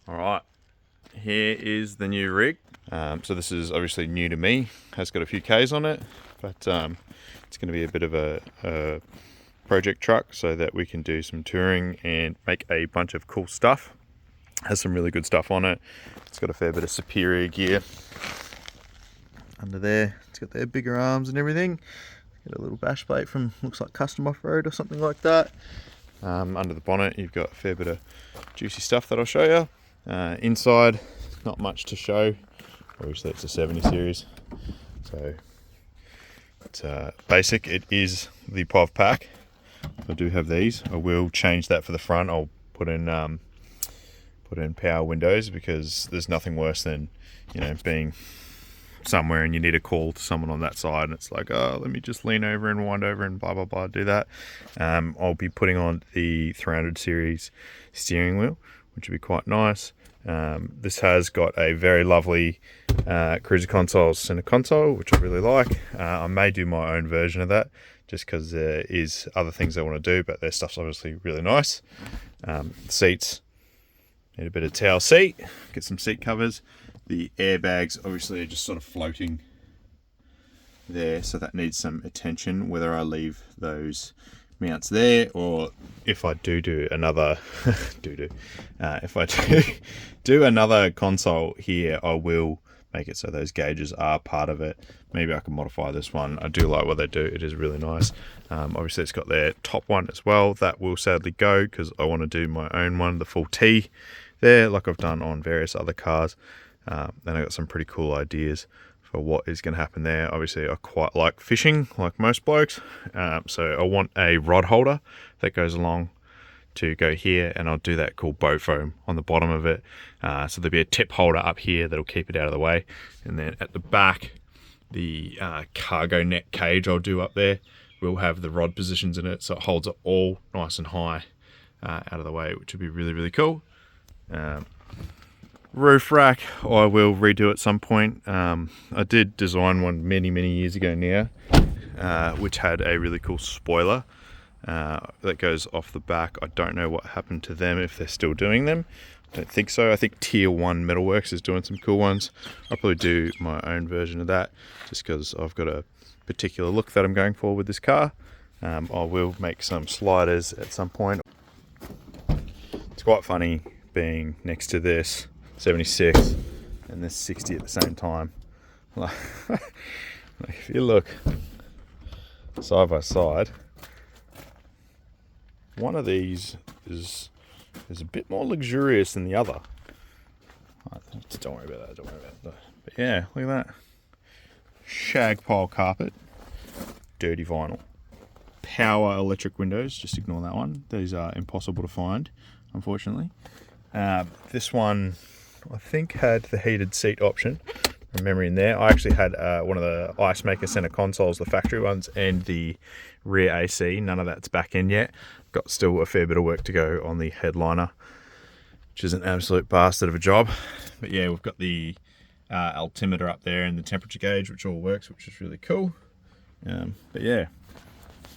All right, here is the new rig. So this is obviously new to me, has got a few Ks on it, but it's going to be a bit of a project truck so that we can do some touring and make a bunch of cool stuff. Has some really good stuff on it. It's got a fair bit of superior gear under there. It's got their bigger arms and everything. Got a little bash plate from, looks like Custom Off-Road or something like that. Under the bonnet you've got a fair bit of juicy stuff that I'll show you. Inside, not much to show. Obviously it's a 70 series, so it's basic. It is the POV pack. I do have these. I will change that for the front. I'll put in power windows, because there's nothing worse than, you know, being somewhere and you need a call to someone on that side and it's like, oh, let me just lean over and wind over and blah blah blah, do that. I'll be putting on the 300 series steering wheel, which would be quite nice. This has got a very lovely cruiser console center console, which I really like. I may do my own version of that just because there is other things I want to do, but their stuff's obviously really nice. Seats, need a bit of towel seat, get some seat covers. The airbags obviously are just sort of floating there, so that needs some attention, whether I leave those mounts there or if I do another if I do another console here, I will make it so those gauges are part of it. Maybe I can modify this one. I do like what they do. It is really nice. Obviously it's got their top one as well. That will sadly go because I want to do my own one, the full T there, like I've done on various other cars. And I got some pretty cool ideas for what is going to happen there. Obviously I quite like fishing, like most blokes, so I want a rod holder that goes along to go here, and I'll do that cool bow foam on the bottom of it. So there'll be a tip holder up here that'll keep it out of the way, and then at the back the cargo net cage I'll do up there will have the rod positions in it, so it holds it all nice and high out of the way, which would be really, really cool. Roof rack I will redo at some point. I did design one many years ago now, which had a really cool spoiler that goes off the back. I don't know what happened to them, if they're still doing them. I don't think so. I think Tier 1 Metalworks is doing some cool ones. I'll probably do my own version of that just because I've got a particular look that I'm going for with this car. I will make some sliders at some point. It's quite funny being next to this 76 and this 60 at the same time. Like, if you look side by side, one of these is a bit more luxurious than the other. Don't worry about that. But yeah, look at that. Shag pile carpet, dirty vinyl, power electric windows. Just ignore that one. These are impossible to find, unfortunately. This one I think had the heated seat option, from memory in there. I actually had one of the Ice Maker center consoles, the factory ones, and the rear AC. None of that's back in yet. Got still a fair bit of work to go on the headliner, which is an absolute bastard of a job. But yeah, we've got the altimeter up there and the temperature gauge, which all works, which is really cool. But yeah,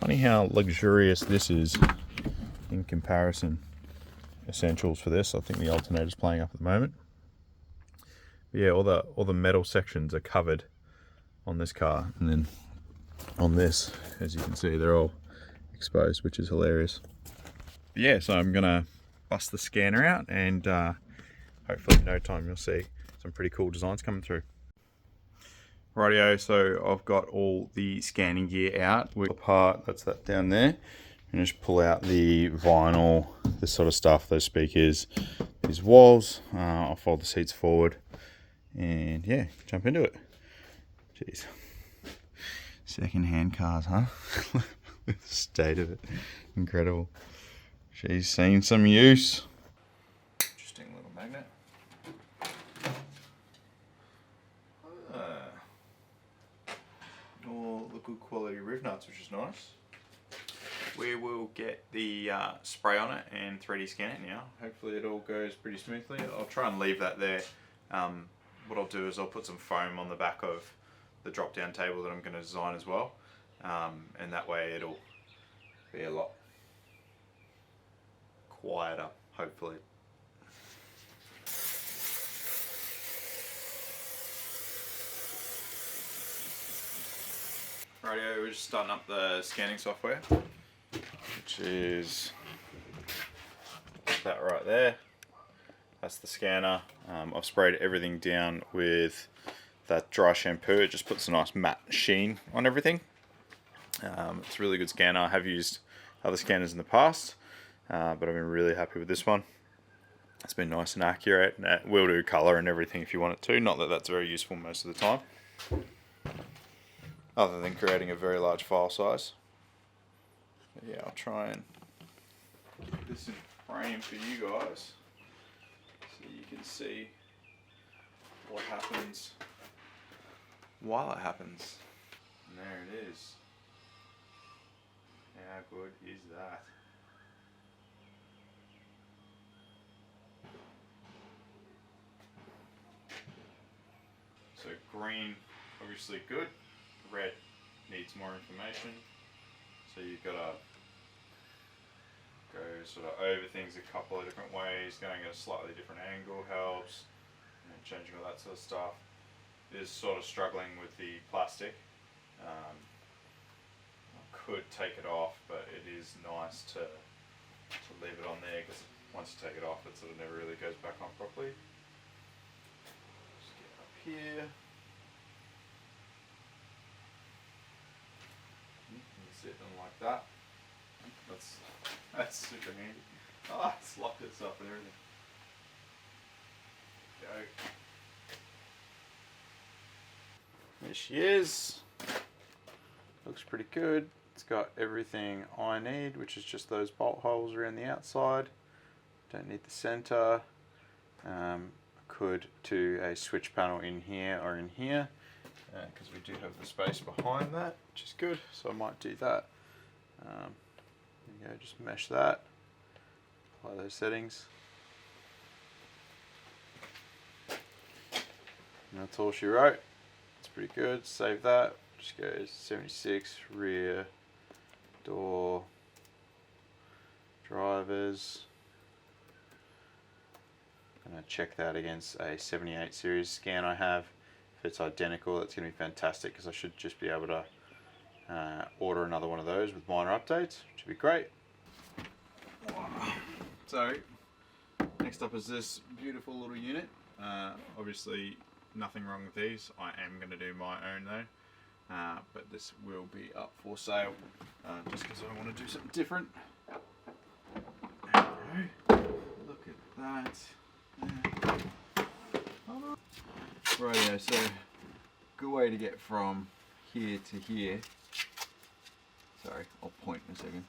funny how luxurious this is in comparison. Essentials for this, I think the alternator's playing up at the moment. But yeah, all the metal sections are covered on this car, and then on this, as you can see, they're all exposed, which is hilarious. But yeah, so I'm gonna bust the scanner out, and hopefully in no time you'll see some pretty cool designs coming through. Rightio, so I've got all the scanning gear out. The part that's that down there, and just pull out the vinyl, this sort of stuff, those speakers, these walls. I'll fold the seats forward and yeah, jump into it. Jeez. Second-hand cars, huh? The state of it. Incredible. She's seen some use. Interesting little magnet. All the good quality roof nuts, which is nice. We will get the spray on it and 3D scan it now. Hopefully it all goes pretty smoothly. I'll try and leave that there. What I'll do is I'll put some foam on the back of the drop down table that I'm going to design as well, and that way it'll be a lot quieter, hopefully. Rightio, we're just starting up the scanning software, which is that right there. That's the scanner. I've sprayed everything down with that dry shampoo. It just puts a nice matte sheen on everything. It's a really good scanner. I have used other scanners in the past, but I've been really happy with this one. It's been nice and accurate, and it will do colour and everything if you want it to. Not that that's very useful most of the time, other than creating a very large file size. But yeah, I'll try and get this in frame for you guys so you can see what happens while it happens. And there it is. How good is that? So green, obviously good. Red needs more information. So you've got to go sort of over things a couple of different ways. Going at a slightly different angle helps. And changing all that sort of stuff. It is sort of struggling with the plastic. I could take it off, but it is nice to leave it on there, because once you take it off, it sort of never really goes back on properly. Just get up here. Sit in like that. That's super handy. Oh, it's locked itself and everything. Go. There she is. Looks pretty good. It's got everything I need, which is just those bolt holes around the outside. Don't need the center. I could do a switch panel in here or in here, because we do have the space behind that, which is good. So I might do that. There you go, just mesh that. Apply those settings. And that's all she wrote. It's pretty good. Save that. Just go 76 rear door drivers. I'm going to check that against a 78 series scan I have. If it's identical, that's going to be fantastic, because I should just be able to order another one of those with minor updates, which would be great. So next up is this beautiful little unit. Obviously nothing wrong with these. I am going to do my own though, but this will be up for sale, just because I want to do something different. There we go. Look at that. Rightio, so good way to get from here to here. Sorry, I'll point in a second.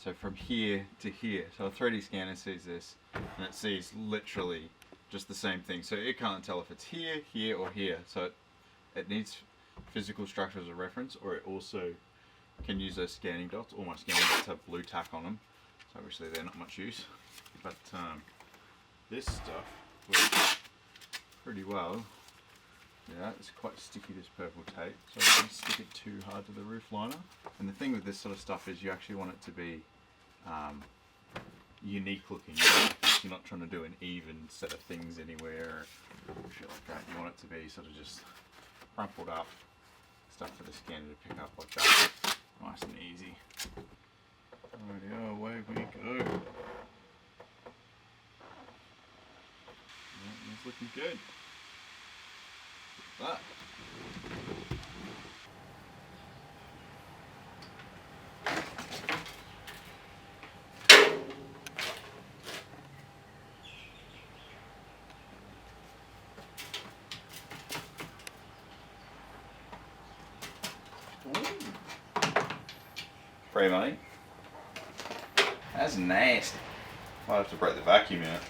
So from here to here. So a 3D scanner sees this, and it sees literally just the same thing. So it can't tell if it's here, here, or here. So it needs physical structure as a reference, or it also can use those scanning dots. All my scanning dots have blue tack on them, so obviously they're not much use. But this stuff works pretty well. Yeah, it's quite sticky, this purple tape, so I don't stick it too hard to the roof liner. And the thing with this sort of stuff is you actually want it to be unique looking. You're not trying to do an even set of things anywhere or shit like that. You want it to be sort of just crumpled up stuff for the scanner to pick up like that. Nice and easy. Rightio, away we go. Yeah, it's looking good. That. Free money. That's nasty. Might have to break the vacuum in it.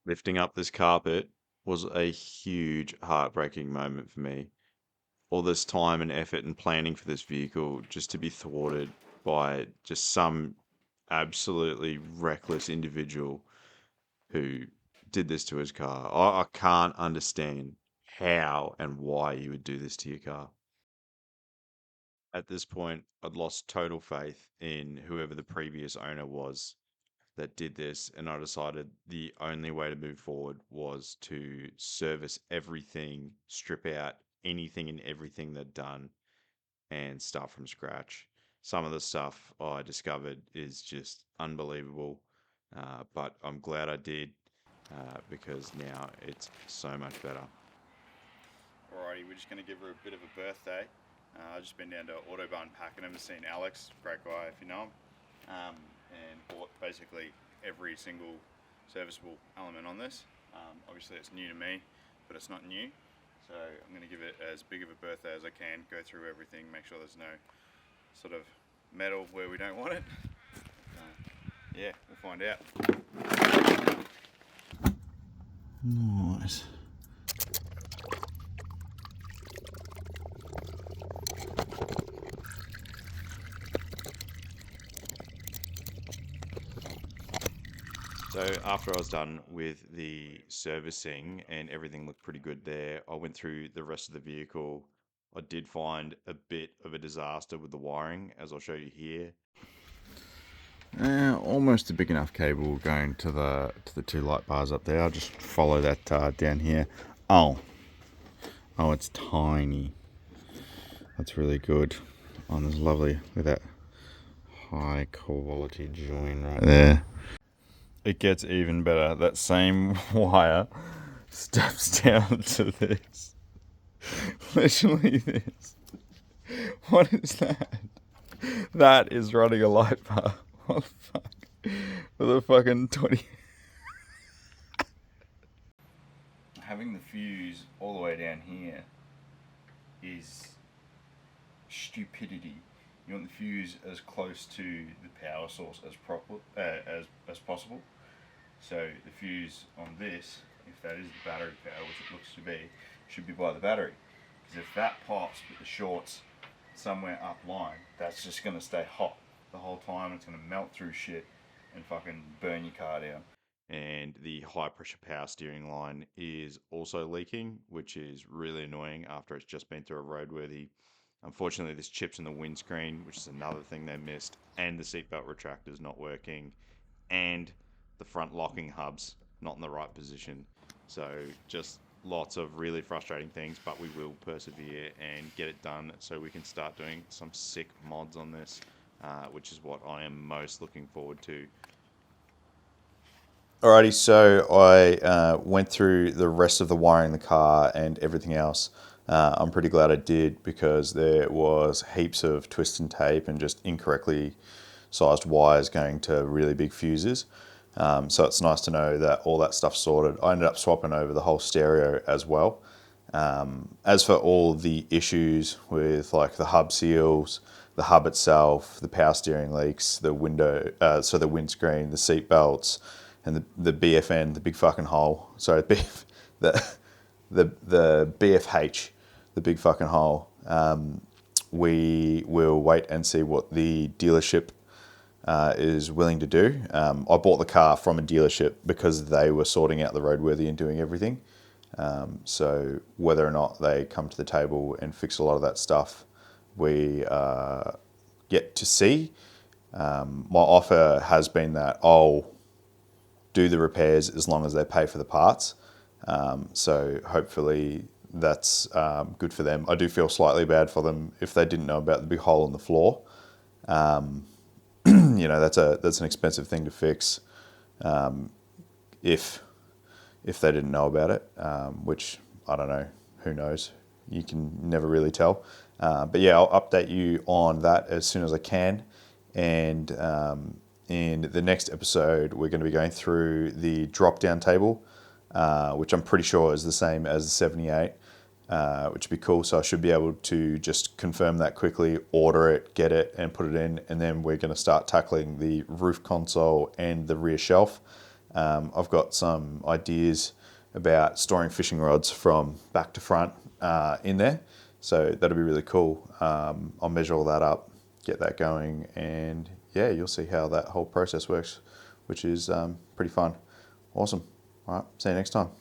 Lifting up this carpet was a huge heartbreaking moment for me. All this time and effort and planning for this vehicle just to be thwarted by just some absolutely reckless individual who did this to his car. I can't understand how and why you would do this to your car. At this point, I'd lost total faith in whoever the previous owner was that did this, and I decided the only way to move forward was to service everything, strip out anything and everything they'd done, and start from scratch. Some of the stuff I discovered is just unbelievable, but I'm glad I did because now it's so much better. Alrighty, we're just going to give her a bit of a birthday. I've just been down to Autobahn Pakenham to seen Alex, great guy if you know him, and bought basically every single serviceable element on this. Obviously, it's new to me, but it's not new. So I'm going to give it as big of a birthday as I can, go through everything, make sure there's no sort of metal where we don't want it. Yeah, we'll find out. Nice. So after I was done with the servicing and everything looked pretty good there, I went through the rest of the vehicle. I did find a bit of a disaster with the wiring, as I'll show you here. Almost a big enough cable going to the two light bars up there. I'll just follow that down here. Oh, it's tiny. That's really good. Oh, there's lovely with that high quality join right there. It gets even better. That same wire steps down to this. Literally this. What is that? That is running a light bar. What the fuck? With a fucking 20. Having the fuse all the way down here is stupidity. You want the fuse as close to the power source as possible. So the fuse on this, if that is the battery power, which it looks to be, should be by the battery. Because if that pops with the shorts somewhere up line, that's just going to stay hot the whole time. It's going to melt through shit and fucking burn your car down. And the high pressure power steering line is also leaking, which is really annoying after it's just been through a roadworthy. Unfortunately, there's chips in the windscreen, which is another thing they missed, and the seatbelt retractor's not working, and the front locking hub's not in the right position. So just lots of really frustrating things, but we will persevere and get it done so we can start doing some sick mods on this, which is what I am most looking forward to. Alrighty, so I went through the rest of the wiring in the car and everything else. I'm pretty glad I did because there was heaps of twist and tape and just incorrectly sized wires going to really big fuses. So it's nice to know that all that stuff's sorted. I ended up swapping over the whole stereo as well. As for all the issues with like the hub seals, the hub itself, the power steering leaks, the window, so the windscreen, the seat belts, and the BFN, the big fucking hole. Sorry, the the BFH, the big fucking hole. We will wait and see what the dealership is willing to do. I bought the car from a dealership because they were sorting out the roadworthy and doing everything. So whether or not they come to the table and fix a lot of that stuff, we get to see. My offer has been that I'll do the repairs as long as they pay for the parts. So hopefully that's good for them. I do feel slightly bad for them if they didn't know about the big hole in the floor. That's an expensive thing to fix. If they didn't know about it, which I don't know, who knows? You can never really tell. But yeah, I'll update you on that as soon as I can. And in the next episode, we're going to be going through the drop down table, which I'm pretty sure is the same as the 78, which would be cool. So I should be able to just confirm that quickly, order it, get it, and put it in. And then we're going to start tackling the roof console and the rear shelf. I've got some ideas about storing fishing rods from back to front in there. So that'll be really cool. I'll measure all that up, get that going, and yeah, you'll see how that whole process works, which is pretty fun. Awesome. All right, see you next time.